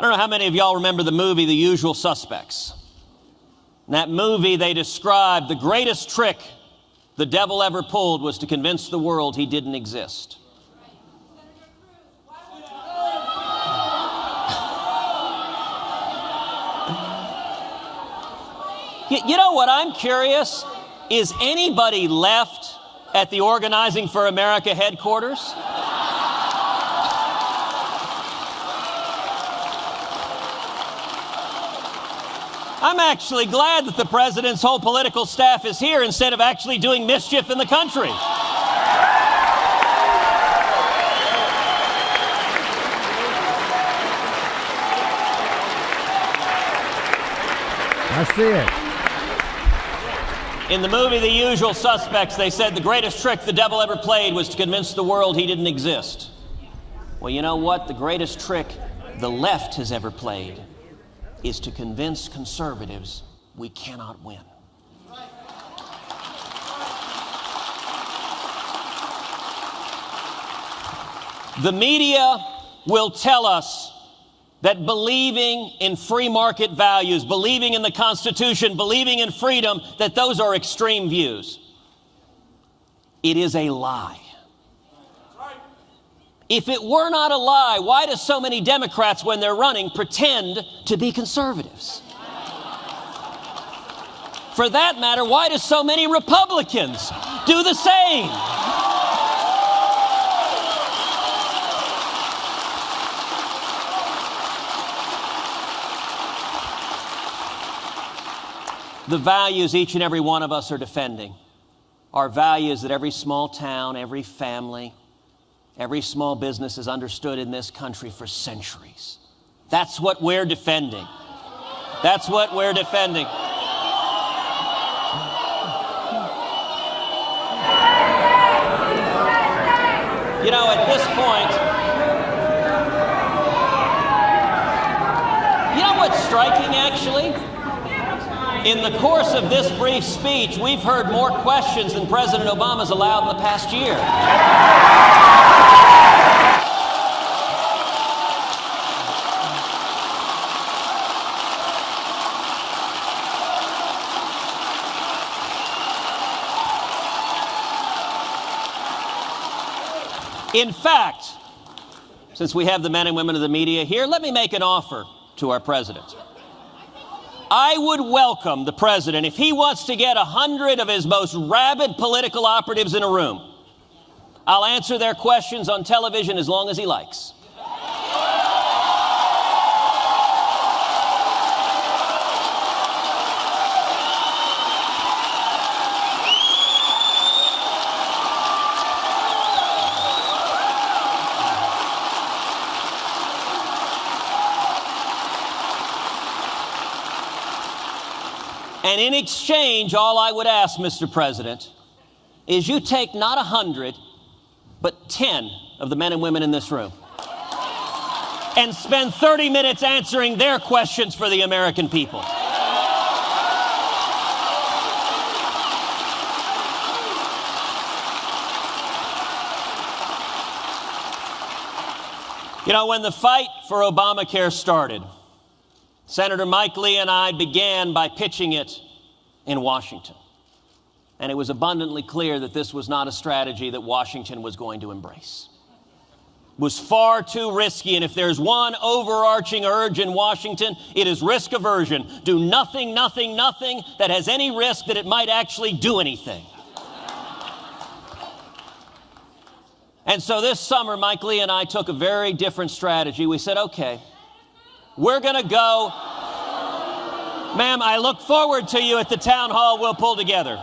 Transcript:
I don't know how many of y'all remember the movie The Usual Suspects. In that movie, they described the greatest trick the devil ever pulled was to convince the world he didn't exist. You know what I'm curious? Is anybody left at the Organizing for America headquarters? I'm actually glad that the president's whole political staff is here instead of actually doing mischief in the country. I see it. In the movie The Usual Suspects, they said the greatest trick the devil ever played was to convince the world he didn't exist. Well, you know what? The greatest trick the left has ever played is to convince conservatives we cannot win. The media will tell us that believing in free market values, believing in the Constitution, believing in freedom, that those are extreme views. It is a lie. If it were not a lie, why do so many Democrats, when they're running, pretend to be conservatives? For that matter, why do so many Republicans do the same? The values each and every one of us are defending are values that every small town, every family, every small business has understood in this country for centuries. That's what we're defending. That's what we're defending. You know, at this point, you know what's striking, actually? In the course of this brief speech, we've heard more questions than President Obama's allowed in the past year. In fact, since we have the men and women of the media here, let me make an offer to our president. I would welcome the president if he wants to get 100 of his most rabid political operatives in a room. I'll answer their questions on television as long as he likes. And in exchange, all I would ask, Mr. President, is you take not 100, but 10 of the men and women in this room and spend 30 minutes answering their questions for the American people. You know, when the fight for Obamacare started, Senator Mike Lee and I began by pitching it in Washington. And it was abundantly clear that this was not a strategy that Washington was going to embrace. It was far too risky, and if there's one overarching urge in Washington, it is risk aversion. Do nothing, nothing, nothing that has any risk that it might actually do anything. And so this summer, Mike Lee and I took a very different strategy. We said, okay, we're going to go. Ma'am, I look forward to you at the town hall we'll pull together.